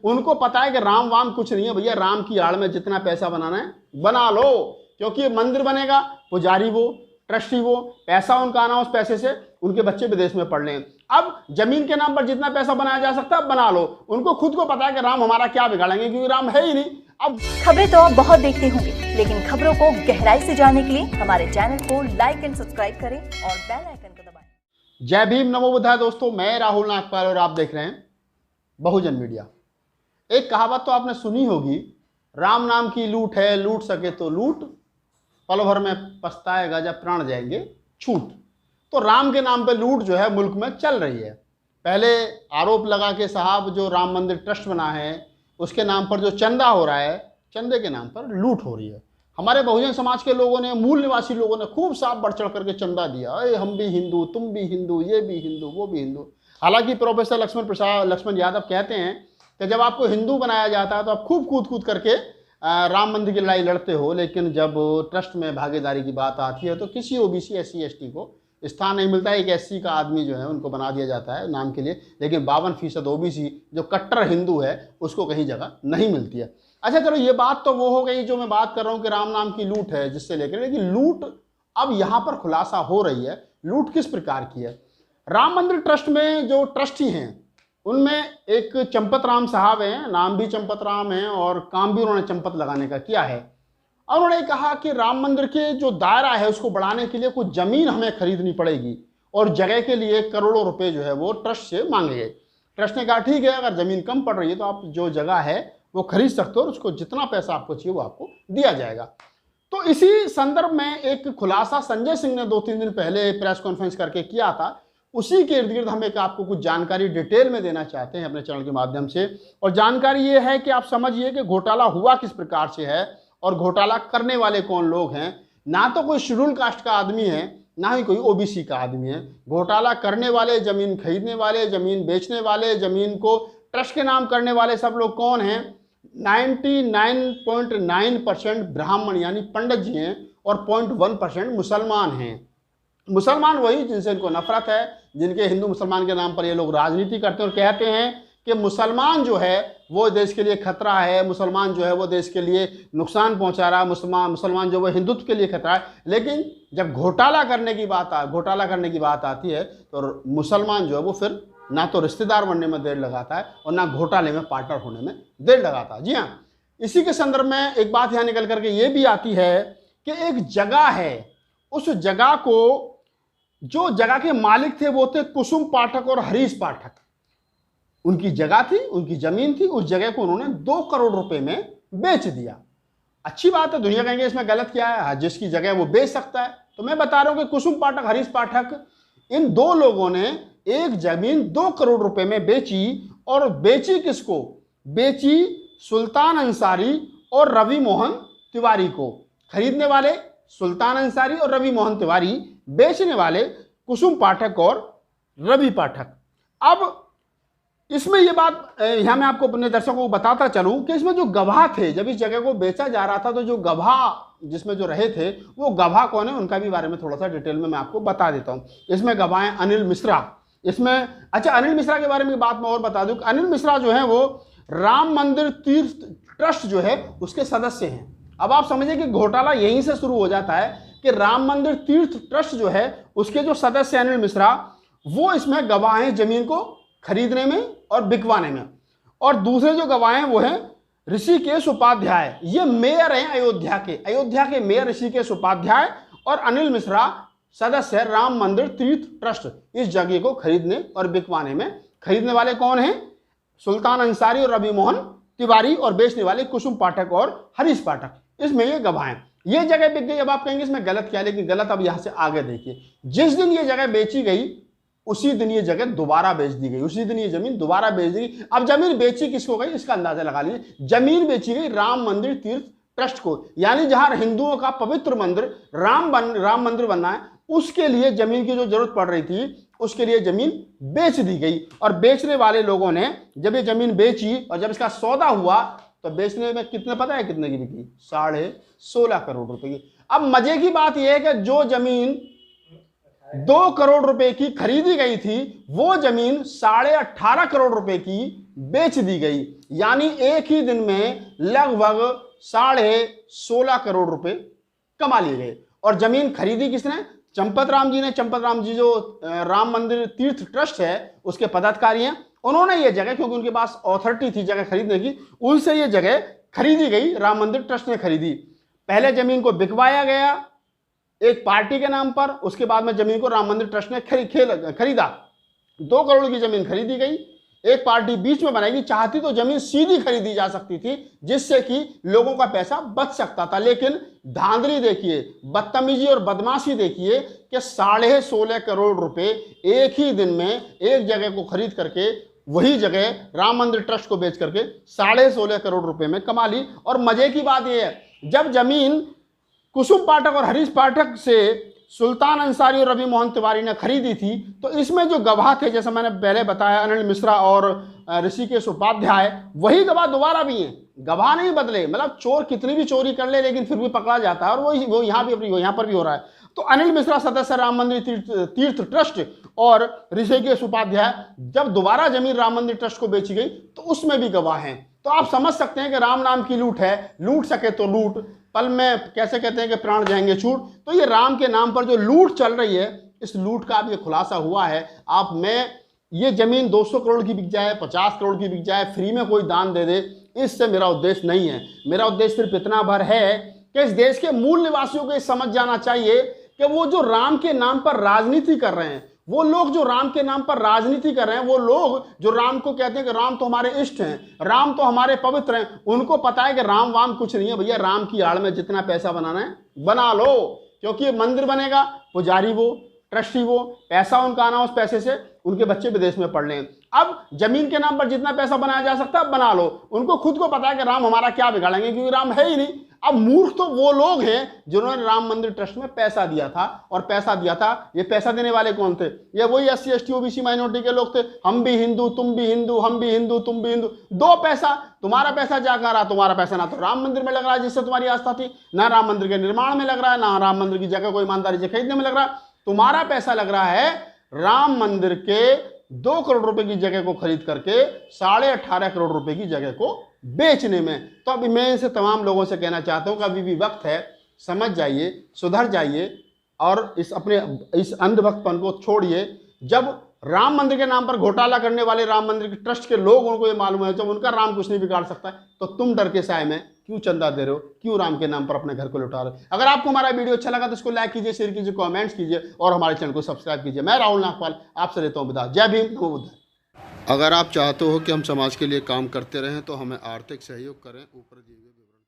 उनको पता है कि राम वाम कुछ नहीं है भैया, राम की आड़ में जितना पैसा बनाना है बना लो, क्योंकि मंदिर बनेगा, पुजारी वो, ट्रस्टी वो, पैसा उनका आना, उस पैसे से उनके बच्चे विदेश में पढ़ लें। अब जमीन के नाम पर जितना पैसा बनाया जा सकता है बना लो। उनको खुद को पता है कि राम हमारा क्या बिगाड़ेंगे, क्योंकि राम है ही नहीं। अब खबरें तो आप बहुत देखते होंगे, लेकिन खबरों को गहराई से जानने के लिए हमारे चैनल को लाइक एंड सब्सक्राइब करें और बेल आइकन को दबाएं। जय भीम, नमो बुद्धाय दोस्तों, मैं राहुल नागपाल और आप देख रहे हैं बहुजन मीडिया। एक कहावत तो आपने सुनी होगी, राम नाम की लूट है, लूट सके तो लूट, पल भर में पछताएगा जब प्राण जाएंगे छूट। तो राम के नाम पे लूट जो है मुल्क में चल रही है। पहले आरोप लगा के साहब जो राम मंदिर ट्रस्ट बना है उसके नाम पर जो चंदा हो रहा है, चंदे के नाम पर लूट हो रही है। हमारे बहुजन समाज के लोगों ने, मूल निवासी लोगों ने खूब साफ बढ़ चढ़ करके चंदा दिया, अरे हम भी हिंदू, तुम भी हिंदू, ये भी हिंदू, वो भी हिंदू। हालांकि प्रोफेसर लक्ष्मण यादव कहते हैं कि जब आपको हिंदू बनाया जाता है तो आप खूब कूद कूद करके राम मंदिर की लड़ाई लड़ते हो, लेकिन जब ट्रस्ट में भागीदारी की बात आती है तो किसी ओबीसी SC ST को स्थान नहीं मिलता है। एक SC का आदमी जो है उनको बना दिया जाता है नाम के लिए, लेकिन 52% OBC जो कट्टर हिंदू है उसको कहीं जगह नहीं मिलती है। अच्छा चलो, ये बात तो वो हो गई जो मैं बात कर रहा हूँ कि राम नाम की लूट है जिससे लेकर, लेकिन लूट अब यहाँ पर खुलासा हो रही है। लूट किस प्रकार की है? राम मंदिर ट्रस्ट में जो ट्रस्टी हैं उनमें एक चंपत राम साहब हैं, नाम भी चंपत राम है और काम भी उन्होंने चंपत लगाने का किया है। और उन्होंने कहा कि राम मंदिर के जो दायरा है उसको बढ़ाने के लिए कुछ ज़मीन हमें खरीदनी पड़ेगी और जगह के लिए करोड़ों रुपए जो है वो ट्रस्ट से मांगे गए। ट्रस्ट ने कहा ठीक है, अगर ज़मीन कम पड़ रही है तो आप जो जगह है वो खरीद सकते हो और उसको जितना पैसा आपको चाहिए वो आपको दिया जाएगा। तो इसी संदर्भ में एक खुलासा संजय सिंह ने 2-3 दिन पहले प्रेस कॉन्फ्रेंस करके किया था। उसी के इर्द गिर्द हम एक आपको कुछ जानकारी डिटेल में देना चाहते हैं अपने चैनल के माध्यम से। और जानकारी ये है कि आप समझिए कि घोटाला हुआ किस प्रकार से है और घोटाला करने वाले कौन लोग हैं। ना तो कोई शेड्यूल कास्ट का आदमी है, ना ही कोई OBC का आदमी है। घोटाला करने वाले, जमीन खरीदने वाले, जमीन बेचने वाले, जमीन को ट्रस्ट के नाम करने वाले सब लोग कौन हैं? 99.9% ब्राह्मण यानी पंडित जी हैं और 0.1% मुसलमान हैं। मुसलमान वही जिनसे इनको नफरत है, जिनके हिंदू मुसलमान के नाम पर ये लोग राजनीति करते हैं और कहते हैं कि मुसलमान जो है वो देश के लिए खतरा है, मुसलमान जो है वो देश के लिए नुकसान पहुंचा रहा है, मुसलमान जो वो हिंदुत्व के लिए खतरा है। लेकिन जब घोटाला करने की बात आती है तो मुसलमान जो है वो फिर ना तो रिश्तेदार बनने में देर लगाता है और ना घोटाले में पार्टनर होने में देर लगाता है। जी हाँ, इसी के संदर्भ में एक बात यहाँ निकल करके ये भी आती है कि एक जगह है, उस जगह को, जो जगह के मालिक थे वो थे कुसुम पाठक और हरीश पाठक। उनकी जगह थी, उनकी जमीन थी, उस जगह को उन्होंने 2 करोड़ रुपए में बेच दिया। अच्छी बात है, दुनिया कहेंगे इसमें गलत क्या है, जिसकी जगह वो बेच सकता है। तो मैं बता रहा हूं कि कुसुम पाठक, हरीश पाठक, इन 2 लोगों ने एक जमीन 2 करोड़ रुपए में बेची। और बेची किसको? बेची सुल्तान अंसारी और रवि मोहन तिवारी को। खरीदने वाले सुल्तान अंसारी और रवि मोहन तिवारी, बेचने वाले कुसुम पाठक और रवि पाठक। अब इसमें ये बात यहाँ मैं आपको अपने दर्शकों को बताता चलूं कि इसमें जो गवाह थे, जब इस जगह को बेचा जा रहा था तो जो गवाह जिसमें जो रहे थे वो गवाह कौन है, उनका भी बारे में थोड़ा सा डिटेल में मैं आपको बता देता हूँ। इसमें गवाह हैं अनिल मिश्रा। इसमें अच्छा, अनिल मिश्रा के बारे में बात मैं और बता दूं कि अनिल मिश्रा जो है वो राम मंदिर तीर्थ ट्रस्ट जो है उसके सदस्य हैं। अब आप समझिए कि घोटाला यहीं से शुरू हो जाता है कि राम मंदिर तीर्थ ट्रस्ट जो है उसके जो सदस्य अनिल मिश्रा, वो इसमें गवाह हैं जमीन को खरीदने में और बिकवाने में। और दूसरे जो गवाह हैं वो हैं ऋषिकेश उपाध्याय, ये मेयर हैं अयोध्या के मेयर ऋषिकेश उपाध्याय और अनिल मिश्रा सदस्य है राम मंदिर तीर्थ ट्रस्ट। इस जगह को खरीदने और बिकवाने में खरीदने वाले कौन हैं? सुल्तान अंसारी और रवि मोहन तिवारी, और बेचने वाले कुसुम पाठक और हरीश पाठक। इसमें ये गवाह हैं। ये जगह बिक गई। अब आप कहेंगे इसमें गलत क्या है, लेकिन गलत अब यहां से आगे देखिए। जिस दिन ये जगह बेची गई उसी दिन ये जगह दोबारा बेच दी गई, उसी दिन ये जमीन दोबारा बेच दी गई। अब जमीन बेची किसको गई इसका अंदाजा लगा लीजिए। जमीन बेची गई राम मंदिर तीर्थ ट्रस्ट को, यानी जहां हिंदुओं का पवित्र मंदिर राम मंदिर बनना है उसके लिए जमीन की जो जरूरत पड़ रही थी उसके लिए जमीन बेच दी गई। और बेचने वाले लोगों ने जब ये जमीन बेची और जब इसका सौदा हुआ तो बेचने में कितने, पता है कितने की बिकी? 16.5 करोड़ रुपए की। अब मजे की बात यह है कि जो जमीन 2 करोड़ रुपए की खरीदी गई थी वो जमीन 18.5 करोड़ रुपए की बेच दी गई। यानी एक ही दिन में लगभग 16.5 करोड़ रुपए कमा लिए गए। और जमीन खरीदी किसने? चंपत राम जी ने। चंपत राम जी जो राम मंदिर तीर्थ ट्रस्ट है उसके पदाधिकारी हैं। उन्होंने ये जगह, क्योंकि उनके पास अथॉरिटी थी जगह खरीदने की, उनसे ये जगह खरीदी गई, राम मंदिर ट्रस्ट ने खरीदी। पहले जमीन को बिकवाया गया एक पार्टी के नाम पर, उसके बाद में जमीन को राम मंदिर ट्रस्ट ने खरीदा। 2 करोड़ की जमीन खरीदी गई, एक पार्टी बीच में बनाई। चाहती तो जमीन सीधी खरीदी जा सकती थी जिससे कि लोगों का पैसा बच सकता था, लेकिन धांधली देखिए, बदतमीजी और बदमाशी देखिए कि 16.5 करोड़ रुपए एक ही दिन में एक जगह को खरीद करके वही जगह राम मंदिर ट्रस्ट को बेच करके 16.5 करोड़ रुपए में कमा ली। और मजे की बात यह है, जब जमीन कुसुम पाठक और हरीश पाठक से सुल्तान अंसारी और रवि मोहन तिवारी ने खरीदी थी, तो इसमें जो गवाह थे, जैसे मैंने पहले बताया, अनिल मिश्रा और ऋषिकेश उपाध्याय, वही गवाह दोबारा भी हैं। गवाह नहीं बदले, मतलब चोर कितनी भी चोरी कर ले लेकिन फिर भी पकड़ा जाता है, और वो यहाँ पर भी हो रहा है। तो अनिल मिश्रा सदस्य राम मंदिर तीर्थ ट्रस्ट और ऋषिकेश उपाध्याय जब दोबारा जमीन राम मंदिर ट्रस्ट को बेची गई तो उसमें भी गवाह हैं। तो आप समझ सकते हैं कि राम नाम की लूट है, लूट सके तो लूट, पल में कैसे कहते हैं कि प्राण जाएंगे छूट। तो ये राम के नाम पर जो लूट चल रही है, इस लूट का अब ये खुलासा हुआ है। आप में ये जमीन 200 करोड़ की बिक जाए, 50 करोड़ की बिक जाए, फ्री में कोई दान दे दे, इससे मेरा उद्देश्य नहीं है। मेरा उद्देश्य सिर्फ इतना भर है कि इस देश के मूल निवासियों को ये समझ जाना चाहिए कि वो जो राम के नाम पर राजनीति कर रहे हैं, वो लोग जो राम के नाम पर राजनीति कर रहे हैं, वो लोग जो राम को कहते हैं कि राम तो हमारे इष्ट हैं, राम तो हमारे पवित्र हैं, उनको पता है कि राम वाम कुछ नहीं है भैया। राम की आड़ में जितना पैसा बनाना है बना लो, क्योंकि मंदिर बनेगा, पुजारी वो, ट्रस्टी वो, पैसा उनका आना, उस पैसे से उनके बच्चे विदेश में पढ़ लें। अब जमीन के नाम पर जितना पैसा बनाया जा सकता है बना लो। उनको खुद को पता है कि राम हमारा क्या बिगाड़ेंगे, क्योंकि राम है ही नहीं। अब मूर्ख तो वो लोग हैं जिन्होंने राम मंदिर ट्रस्ट में पैसा दिया था। और पैसा दिया था, ये पैसा देने वाले कौन थे? ये वही SC ST OBC माइनॉरिटी के लोग थे। हम भी हिंदू, तुम भी हिंदू, हम भी हिंदू, तुम भी हिंदू। दो पैसा, तुम्हारा पैसा जा कर रहा, तुम्हारा पैसा ना तो राम मंदिर में लग रहा है जिससे तुम्हारी आस्था थी, ना राम मंदिर के निर्माण में लग रहा है, ना राम मंदिर की जगह को ईमानदारी से खरीदने में लग रहा है। तुम्हारा पैसा लग रहा है राम मंदिर के 2 करोड़ रुपए की जगह को खरीद करके 18.5 करोड़ रुपए की जगह को बेचने में। तो अभी मैं इनसे तमाम लोगों से कहना चाहता हूं कि अभी भी वक्त है, समझ जाइए, सुधर जाइए और इस अंधभक्तपन को छोड़िए। जब राम मंदिर के नाम पर घोटाला करने वाले राम मंदिर के ट्रस्ट के लोग, उनको ये मालूम है जब उनका राम कुछ नहीं बिगाड़ सकता है, तो तुम डर के साए में क्यों चंदा दे रहे हो, क्यों राम के नाम पर अपने घर को लुटा रहे हो? अगर आपको हमारा वीडियो अच्छा लगा तो इसको लाइक कीजिए, शेयर कीजिए, कमेंट्स कीजिए और हमारे चैनल को सब्सक्राइब कीजिए। मैं राहुल नागपाल आपसे लेता हूँ विदा। जय भीम, नमो बुद्धाय। अगर आप चाहते हो कि हम समाज के लिए काम करते रहें तो हमें आर्थिक सहयोग करें। ऊपर दिए हुए विवरण